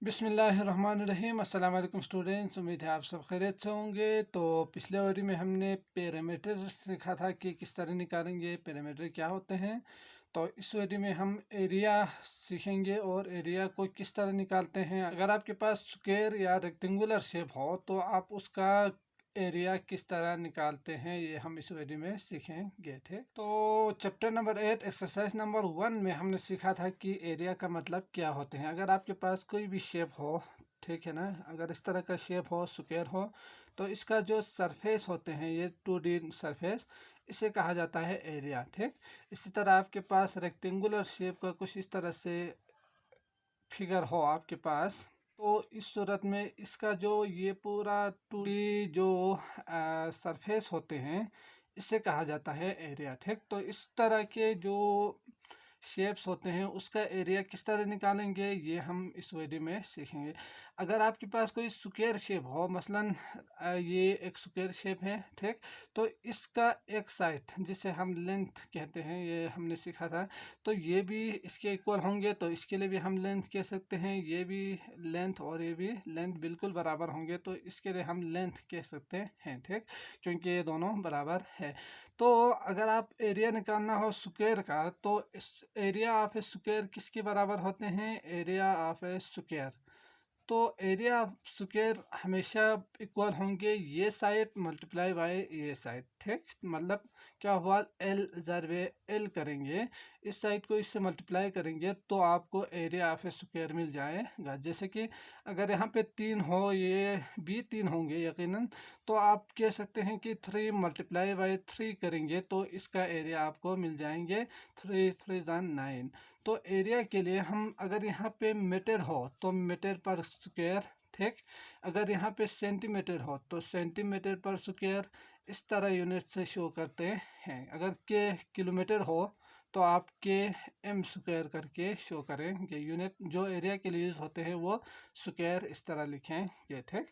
बिस्मिल्लाहिर्रहमानिर्रहीम। अस्सलाम वालेकुम स्टूडेंट्स, उम्मीद है आप सब खैरियत से होंगे। तो पिछले वीडियो में हमने पैरामीटर सीखा था कि किस तरह निकालेंगे, पैरामीटर क्या होते हैं। तो इस वीडियो में हम एरिया सीखेंगे और एरिया को किस तरह निकालते हैं। अगर आपके पास स्क्वायर या रेक्टेंगुलर शेप हो तो आप उसका एरिया किस तरह निकालते हैं, ये हम इस वीडियो में सीखेंगे। ठीक, तो चैप्टर नंबर 8 एक्सरसाइज नंबर 1 में हमने सीखा था कि एरिया का मतलब क्या होते हैं। अगर आपके पास कोई भी शेप हो, ठीक है ना, अगर इस तरह का शेप हो, स्क्वायर हो, तो इसका जो सरफेस होते हैं, ये 2D सरफेस, इसे कहा जाता है एरिया। ठीक, इसी तरह आपके पास रेक्टेंगुलर शेप का कुछ इस तरह से फिगर हो आपके पास, तो इस सूरत में इसका जो ये पूरा 2D जो सरफेस होते हैं, इसे कहा जाता है एरिया। ठीक, तो इस तरह के जो शेप्स होते हैं उसका एरिया किस तरह निकालेंगे, ये हम इस वीडियो में सीखेंगे। अगर आपके पास कोई स्क्वायर शेप हो, मसलन ये एक स्क्वायर शेप है, ठीक, तो इसका एक साइड जिसे हम लेंथ कहते हैं, ये हमने सीखा था, तो ये भी इसके इक्वल होंगे, तो इसके लिए भी हम लेंथ कह सकते हैं। ये भी लेंथ और ये भी लेंथ बिल्कुल बराबर होंगे, तो इसके लिए हम लेंथ कह सकते हैं। ठीक, क्योंकि ये दोनों बराबर है। तो अगर आप एरिया निकालना हो स्क्वायर का, तो इस एरिया ऑफ ए स्क्वायर किसके बराबर होते हैं, एरिया ऑफ ए स्क्वायर। तो एरिया ऑफ स्क्वायर हमेशा इक्वल होंगे ये साइड मल्टीप्लाई बाय ये साइड। ठीक, मतलब क्या हुआ, एल ज़रबे एल करेंगे, इस साइड को इससे मल्टीप्लाई करेंगे तो आपको एरिया ऑफ ए स्क्वायर मिल जाएगा। जैसे कि अगर यहाँ पे 3 हो, ये भी 3 होंगे यकीनन, तो आप कह सकते हैं कि 3 मल्टीप्लाई बाय 3 करेंगे तो इसका एरिया आपको मिल जाएंगे 3 3 9। तो एरिया के लिए हम अगर यहाँ पे मीटर हो तो मीटर पर स्क्वायर, ठीक, अगर यहाँ पे सेंटीमीटर हो तो सेंटीमीटर पर स्क्वायर, इस तरह यूनिट से शो करते हैं। अगर के किलोमीटर हो तो आप के एम स्क्वायर करके शो करेंगे। यूनिट जो एरिया के लिए यूज़ होते हैं वो स्क्वायर इस तरह लिखेंगे। ठीक,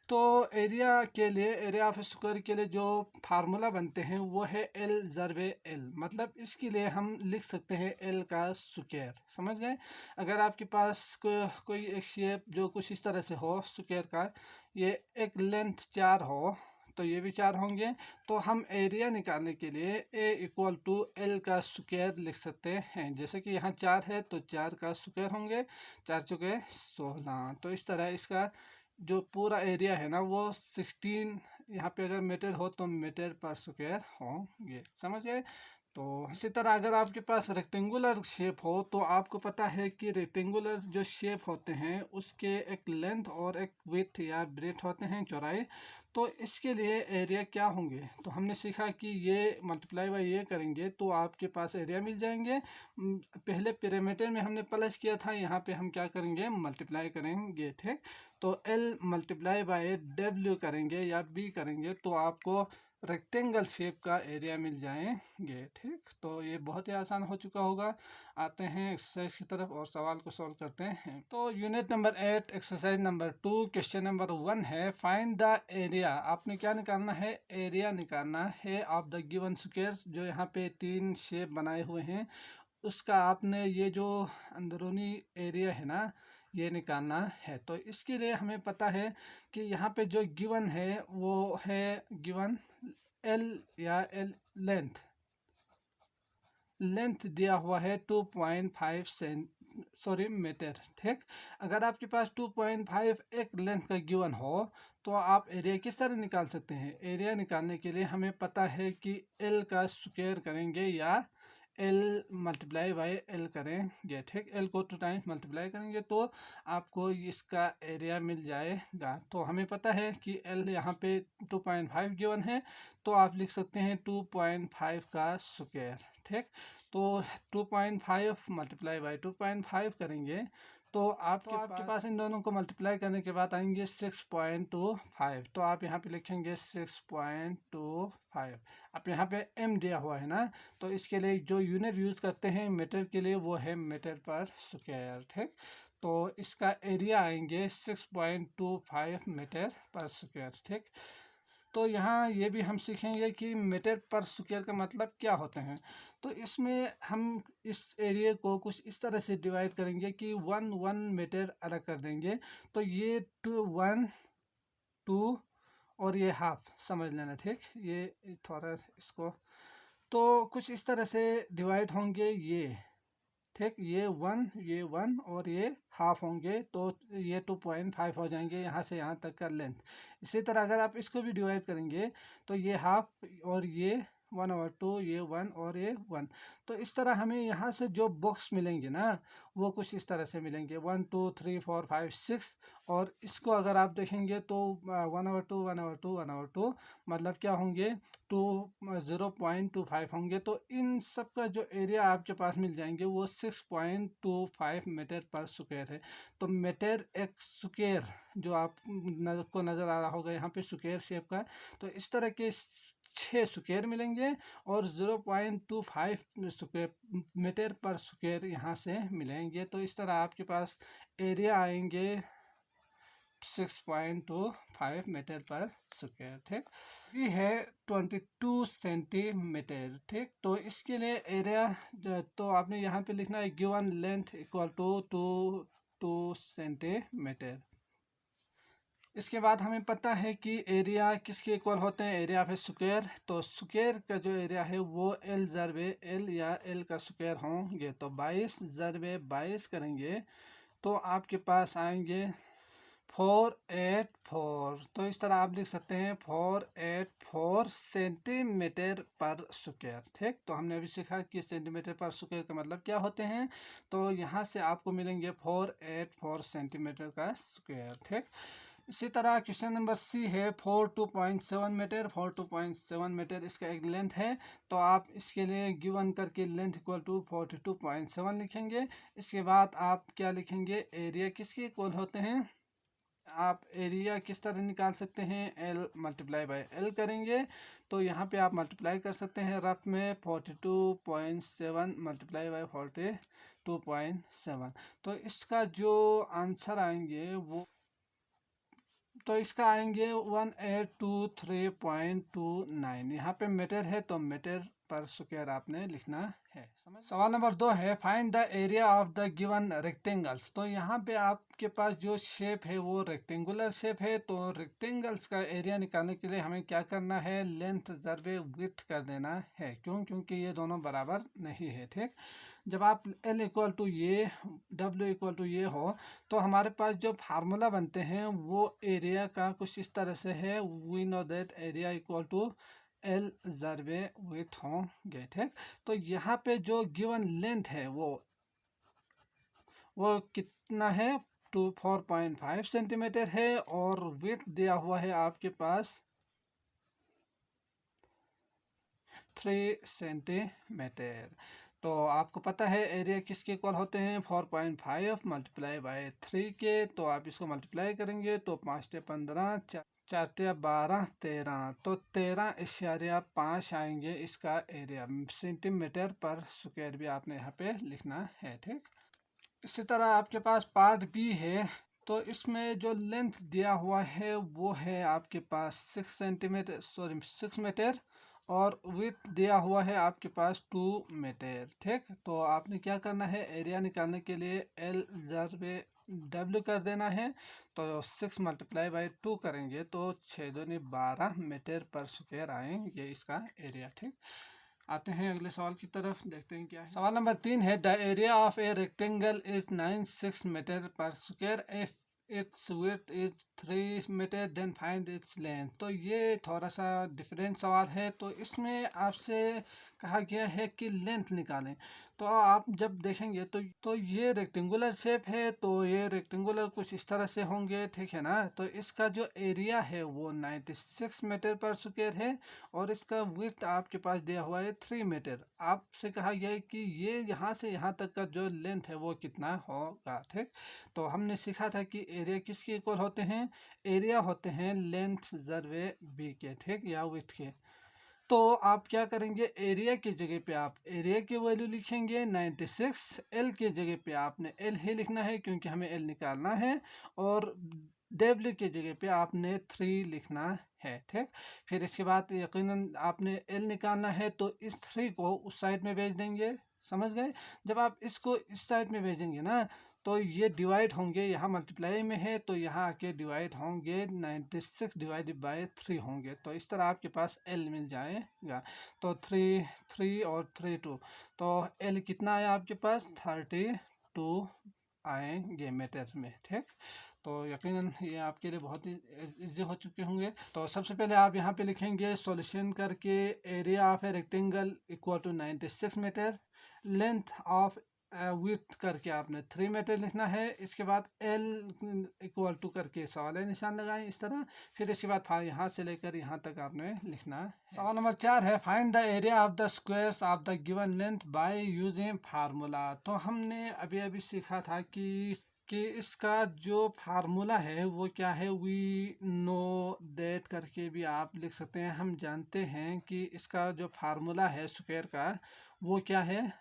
तो एरिया के लिए, एरिया ऑफ स्क्वायर के लिए जो फार्मूला बनते हैं वो है एल ज़रबे एल। मतलब इसके लिए हम लिख सकते हैं एल का स्क्वायर। समझ गए। अगर आपके पास कोई एक शेप जो कुछ इस तरह से हो स्क्वायर का, ये एक लेंथ 4 हो, तो ये भी 4 होंगे, तो हम एरिया निकालने के लिए ए इक्वल टू एल का स्क्वायर लिख सकते हैं। जैसे कि यहाँ 4 है तो 4 का स्क्वायर होंगे, 4 चौके 16। तो इस तरह इसका जो पूरा एरिया है ना वो 16, यहाँ पे अगर मीटर हो तो मीटर पर स्क्वायर होंगे। समझ गए। तो इसी तरह अगर आपके पास रेक्टेंगुलर शेप हो तो आपको पता है कि रेक्टेंगुलर जो शेप होते हैं उसके एक लेंथ और एक विड्थ या ब्रेथ होते हैं, चौड़ाई। तो इसके लिए एरिया क्या होंगे, तो हमने सीखा कि ये मल्टीप्लाई बाय ये करेंगे तो आपके पास एरिया मिल जाएंगे। पहले पैरामीटर में हमने प्लस किया था, यहाँ पे हम क्या करेंगे, मल्टीप्लाई करेंगे। ठीक, तो एल मल्टीप्लाई बाय डब्ल्यू करेंगे या बी करेंगे तो आपको रेक्टेंगल शेप का एरिया मिल जाएंगे। ठीक, तो ये बहुत ही आसान हो चुका होगा। आते हैं एक्सरसाइज की तरफ और सवाल को सॉल्व करते हैं। तो unit number 8 exercise number 2 question number 1 है, फाइंड द एरिया। आपने क्या निकालना है, एरिया निकालना है ऑफ द गिवन स्क्वायर। जो यहाँ पे 3 शेप बनाए हुए हैं उसका आपने ये जो अंदरूनी एरिया है ना, ये निकालना है। तो इसके लिए हमें पता है कि यहाँ पे जो गिवन है वो है गिवन एल या एल लेंथ, लेंथ दिया हुआ है 2.5 सॉरी मीटर। ठीक, अगर आपके पास 2.5 एक लेंथ का गिवन हो तो आप एरिया किस तरह निकाल सकते हैं। एरिया निकालने के लिए हमें पता है कि एल का स्क्वायर करेंगे या एल मल्टीप्लाई बाय एल करेंगे। ठीक, एल को 2 टाइम्स मल्टीप्लाई करेंगे तो आपको इसका एरिया मिल जाएगा। तो हमें पता है कि एल यहाँ पे 2.5 गिवन है, तो आप लिख सकते हैं 2.5 का स्क्वायर। ठीक, तो 2.5 मल्टीप्लाई बाय 2.5 करेंगे तो आपके पास इन दोनों को मल्टीप्लाई करने के बाद आएंगे 6.25। तो आप यहाँ पे लिखेंगे 6.25। अब यहाँ पे m दिया हुआ है ना, तो इसके लिए जो यूनिट यूज़ करते हैं मीटर के लिए वो है मीटर पर स्क्वायर। ठीक, तो इसका एरिया आएंगे 6.25 मीटर पर स्क्वायर। ठीक, तो यहाँ ये भी हम सीखेंगे कि मीटर पर स्क्वायर का मतलब क्या होते हैं। तो इसमें हम इस एरिया को कुछ इस तरह से डिवाइड करेंगे कि 1 मीटर अलग कर देंगे। तो ये 1 2 और ये हाफ समझ लेना, ठीक। ये थोड़ा इसको तो कुछ इस तरह से डिवाइड होंगे ये, ठीक। ये वन और ये हाफ होंगे, तो ये 2.5 हो जाएंगे यहाँ से यहाँ तक का लेंथ। इसी तरह अगर आप इसको भी डिवाइड करेंगे तो ये हाफ और ये 1/2, ये 1 और ये 1। तो इस तरह हमें यहाँ से जो बॉक्स मिलेंगे ना वो कुछ इस तरह से मिलेंगे 1 2 3 4 5 6। और इसको अगर आप देखेंगे तो 1/2 1/2 1/2 मतलब क्या होंगे 0.25 होंगे। तो इन सब का जो एरिया आपके पास मिल जाएंगे वो 6.25 मीटर पर स्क्वायर है। तो मीटर एक स्क्वायर जो आप को नज़र आ रहा होगा यहाँ पे स्क्वायर शेप का, तो इस तरह के 6 स्क्वायर मिलेंगे और 0.25 स्क्वायर मीटर पर स्क्वायर यहाँ से मिलेंगे। तो इस तरह आपके पास एरिया आएंगे 6.25 मीटर पर स्क्वायर, ठीक। ये है 22 सेंटीमीटर, ठीक। तो इसके लिए एरिया तो आपने यहाँ पे लिखना है given length equal to 2 centimetre. इसके बाद हमें पता है कि एरिया किसके इक्वल होते हैं, एरिया ऑफ स्क्वायर। तो स्क्वायर का जो एरिया है वो एल ज़रबे एल या एल का स्क्वायर होंगे। तो 22 ज़रबे 22 करेंगे तो आपके पास आएंगे 484। तो इस तरह आप लिख सकते हैं 484 सेंटीमीटर पर स्क्वायर, ठीक। तो हमने अभी सीखा कि सेंटीमीटर पर स्क्वायर का मतलब क्या होते हैं। तो यहाँ से आपको मिलेंगे 484 सेंटीमीटर का स्क्वायर, ठीक। इसी तरह क्वेश्चन नंबर सी है 42.7 मीटर। 42.7 मीटर इसका एक लेंथ है। तो आप इसके लिए गिवन करके लेंथ इक्वल टू 42.7 लिखेंगे। इसके बाद आप क्या लिखेंगे, एरिया किसके इक्वल होते हैं। आप एरिया किस तरह निकाल सकते हैं, एल मल्टीप्लाई बाय एल करेंगे। तो यहाँ पे आप मल्टीप्लाई कर सकते हैं रफ में 42.7 मल्टीप्लाई बाय 42.7। तो इसका जो आंसर आएंगे वो तो इसका आएंगे 1823.29। यहाँ पे मीटर है तो मीटर पर स्क्वायर आपने लिखना है। समझ। सवाल नंबर 2 है find the area of the given rectangles. तो यहाँ पे आपके पास जो शेप है वो रेक्टेंगुलर शेप है। तो रेक्टेंगल्स का एरिया निकालने के लिए हमें क्या करना है, लेंथ ज़रबे विड्थ कर देना है। क्यों, क्योंकि ये दोनों बराबर नहीं है, ठीक। जब आप L इक्वल टू ये W इक्वल टू ये हो तो हमारे पास जो फार्मूला बनते हैं वो एरिया का कुछ इस तरह से है, we know that area equal to L ज़रबे विड्थ होंगे, ठीक। तो यहाँ पे जो गिवन लेंथ है वो कितना है 4.5 सेंटीमीटर है और विड्थ दिया हुआ है आपके पास 3 सेंटीमीटर। तो आपको पता है एरिया किसके इक्वल होते हैं 4.5 मल्टीप्लाई बाय 3 के। तो आप इसको मल्टीप्लाई करेंगे तो 5 15 4 12 13, तो 13.5 आएंगे इसका एरिया। सेंटीमीटर पर स्क्वायर भी आपने यहाँ पे लिखना है, ठीक। इसी तरह आपके पास पार्ट बी है। तो इसमें जो लेंथ दिया हुआ है वो है आपके पास 6 मीटर और विड्थ दिया हुआ है आपके पास 2 मीटर, ठीक। तो आपने क्या करना है, एरिया निकालने के लिए L ज़रबे W कर देना है। तो 6 मल्टीप्लाई बाय 2 करेंगे तो 6 दूनी 12 मीटर पर स्क्वायर आएंगे इसका एरिया, ठीक। आते हैं अगले सवाल की तरफ, देखते हैं क्या है। सवाल नंबर 3 है the area of a rectangle is 96 metre per square if its width is 3 metre then find its length. तो ये थोड़ा सा डिफरेंट सवाल है। तो इसमें आपसे कहा गया है कि लेंथ निकालें। तो आप जब देखेंगे तो ये रेक्टेंगुलर शेप है। तो ये रेक्टेंगुलर कुछ इस तरह से होंगे, ठीक है ना। तो इसका जो एरिया है वो 96 मीटर पर स्क्वायर है और इसका विड्थ आपके पास दिया हुआ है 3 मीटर। आपसे कहा गया है कि ये यहाँ से यहाँ तक का जो लेंथ है वो कितना होगा, ठीक। तो हमने सीखा था कि एरिया किसके इक्वल होते हैं, एरिया होते हैं लेंथ ज़रबे बी के, ठीक, या विड्थ के। तो आप क्या करेंगे, एरिया की जगह पे आप एरिया की वैल्यू लिखेंगे 96। एल की जगह पे आपने एल ही लिखना है क्योंकि हमें एल निकालना है। और W की जगह पे आपने 3 लिखना है, ठीक। फिर इसके बाद यकीनन आपने L निकालना है, तो इस 3 को उस साइड में भेज देंगे, समझ गए। जब आप इसको इस साइड में भेजेंगे ना, तो ये डिवाइड होंगे, यहाँ मल्टीप्लाई में है तो यहाँ आके डिवाइड होंगे, 96 डिवाइडेड बाय 3 होंगे, तो इस तरह आपके पास L मिल जाएगा। तो 3 3 और 3 2, तो L कितना आया आपके पास, 32 आएंगे मीटर में, ठीक। तो यकीनन ये आपके लिए बहुत ही इजी हो चुके होंगे। तो सबसे पहले आप यहाँ पे लिखेंगे सॉल्यूशन करके, area of a rectangle equal to 96 metre, length of width करके आपने 3 मीटर लिखना है। इसके बाद L इक्वल टू करके सवाल निशान लगाएं इस तरह। फिर इसके बाद यहाँ से लेकर यहाँ तक आपने लिखना है। सवाल नंबर 4 है, find the area of the squares of the given length by using formula. तो हमने अभी अभी सीखा था कि इसका जो फार्मूला है वो क्या है, वी नो दैट करके भी आप लिख सकते हैं। हम जानते हैं कि इसका जो फार्मूला है स्क्वायर का, वो क्या है,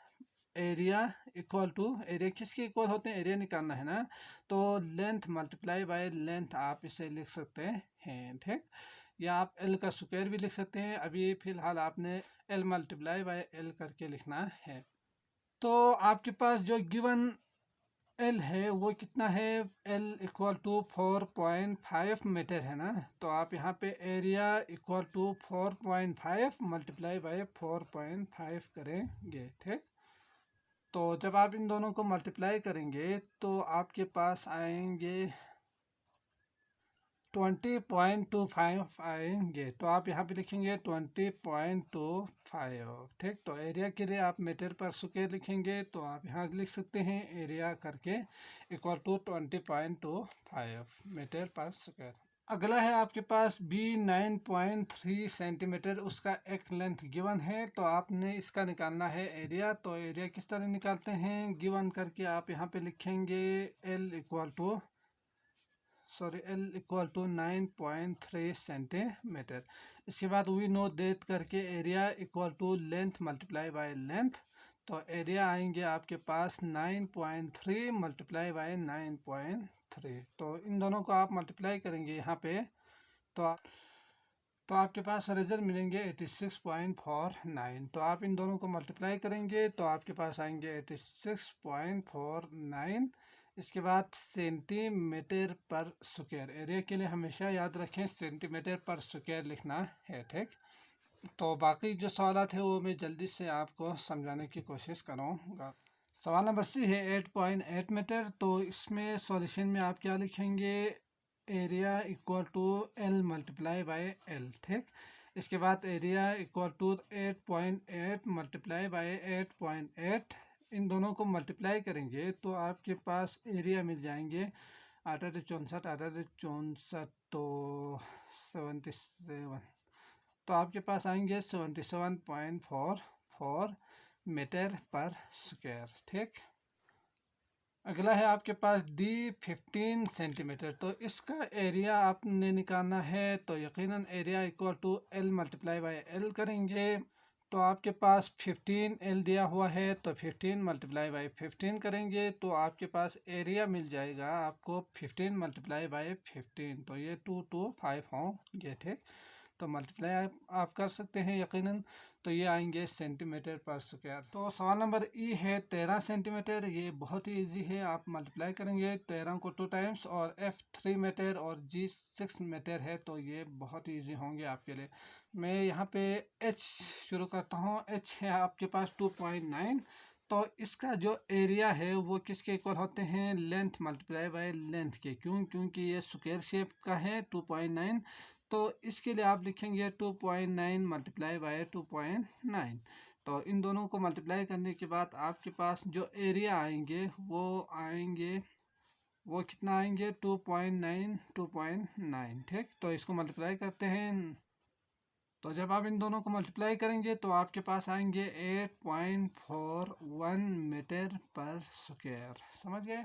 एरिया इक्वल टू, एरिया किसके इक्वल होते हैं, एरिया निकालना है ना, तो लेंथ मल्टीप्लाई बाय लेंथ आप इसे लिख सकते हैं, ठीक। या आप एल का स्क्वायर भी लिख सकते हैं। अभी फिलहाल आपने एल मल्टीप्लाई बाय एल करके लिखना है। तो आपके पास जो गिवन एल है वो कितना है, एल इक्वल टू 4.5 मीटर है ना, तो आप यहाँ पे area equal to 4.5 multiply by 4.5 करेंगे, ठीक। तो जब आप इन दोनों को मल्टीप्लाई करेंगे तो आपके पास आएंगे 20.25 आएंगे। तो आप यहाँ पे लिखेंगे 20.25, ठीक। तो एरिया के लिए आप मीटर पर स्क्वायर लिखेंगे, तो आप यहाँ लिख सकते हैं एरिया करके equal to 20.25 metre per square. अगला है आपके पास B 9.3 सेंटीमीटर, उसका एक लेंथ गिवन है, तो आपने इसका निकालना है एरिया। तो एरिया किस तरह निकालते हैं, गिवन करके आप यहाँ पे लिखेंगे L इक्वल टू 9.3 सेंटीमीटर। इसके बाद वी नो दैट करके area equal to length multiply by length, तो एरिया आएंगे आपके पास 9.3 मल्टीप्लाई बाय 9.3। तो इन दोनों को आप मल्टीप्लाई करेंगे यहाँ पे, तो आपके पास रिजल्ट मिलेंगे 86.49। तो आप इन दोनों को मल्टीप्लाई करेंगे तो आपके पास आएंगे 86.49। इसके बाद सेंटीमीटर पर स्क्वायर, एरिया के लिए हमेशा याद रखें सेंटीमीटर पर स्क्वायर लिखना है, ठीक। तो बाकी जो सवाल थे वो मैं जल्दी से आपको समझाने की कोशिश करूँगा। सवाल नंबर C है 8.8 मीटर, तो इसमें सॉल्यूशन में आप क्या लिखेंगे, area equal to L multiply by L, ठीक। इसके बाद area equal to 8.8 multiply by 8.8, इन दोनों को मल्टीप्लाई करेंगे तो आपके पास एरिया मिल जाएंगे 8×8 तो 77, तो आपके पास आएंगे 77.44 मीटर पर स्क्वायर, ठीक। अगला है आपके पास D 15 सेंटीमीटर, तो इसका एरिया आपने निकालना है, तो यकीनन area equal to L multiply by L करेंगे। तो आपके पास 15 L दिया हुआ है, तो 15 मल्टीप्लाई बाय 15 करेंगे तो आपके पास एरिया मिल जाएगा आपको 15 मल्टीप्लाई बाय 15, तो ये 225 होंगे, ठीक। तो मल्टीप्लाई आप कर सकते हैं यकीनन, तो ये आएंगे सेंटीमीटर पर स्क्वायर। तो सवाल नंबर E है 13 सेंटीमीटर, ये बहुत ही इजी है। आप मल्टीप्लाई करेंगे 13 को 2 टाइम्स, और F 3 मीटर और G 6 मीटर है, तो ये बहुत ही इजी होंगे आपके लिए। मैं यहाँ पे H शुरू करता हूँ। H है आपके पास 2.9, तो इसका जो एरिया है वो किसके इक्वल होते हैं, लेंथ मल्टीप्लाई बाय लेंथ के, क्योंकि ये स्क्वायर शेप का है 2.9, तो इसके लिए आप लिखेंगे 2.9 मल्टीप्लाई बाय 2.9। तो इन दोनों को मल्टीप्लाई करने के बाद आपके पास जो एरिया आएंगे वो कितना आएंगे, 2.9, ठीक। तो इसको मल्टीप्लाई करते हैं, तो जब आप इन दोनों को मल्टीप्लाई करेंगे तो आपके पास आएंगे 8.41 मीटर पर स्क्वायर, समझ गए।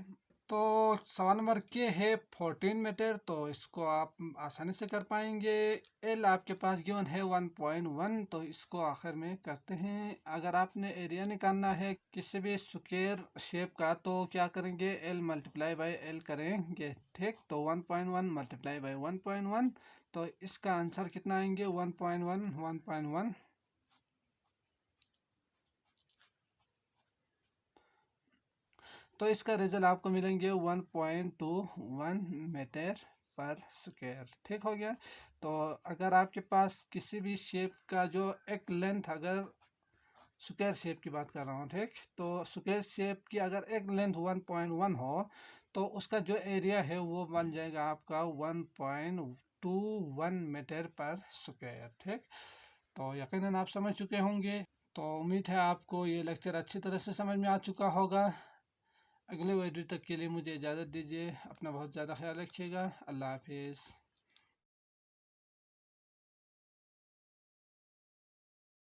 तो सवाल नंबर के है 14 मीटर, तो इसको आप आसानी से कर पाएंगे। एल आपके पास गिवन है 1.1, तो इसको आखिर में करते हैं। अगर आपने एरिया निकालना है किसी भी स्क्वायर शेप का तो क्या करेंगे, एल मल्टीप्लाई बाय एल करेंगे, ठीक। तो 1.1 मल्टीप्लाई बाय 1.1, तो इसका आंसर कितना आएंगे 1.1। तो इसका रिजल्ट आपको मिलेंगे 1.21 मीटर पर स्क्वायर, ठीक हो गया। तो अगर आपके पास किसी भी शेप का जो एक लेंथ, अगर स्क्वायर शेप की बात कर रहा हूँ, ठीक, तो स्क्वायर शेप की अगर एक लेंथ 1.1 हो तो उसका जो एरिया है वो बन जाएगा आपका 1.21 मीटर पर स्क्वायर, ठीक। तो यकीनन आप समझ चुके होंगे। तो उम्मीद है आपको ये लेक्चर अच्छी तरह से समझ में आ चुका होगा। अगले वीडियो तक के लिए मुझे इजाज़त दीजिए। अपना बहुत ज़्यादा ख्याल रखिएगा। अल्लाह हाफिज़।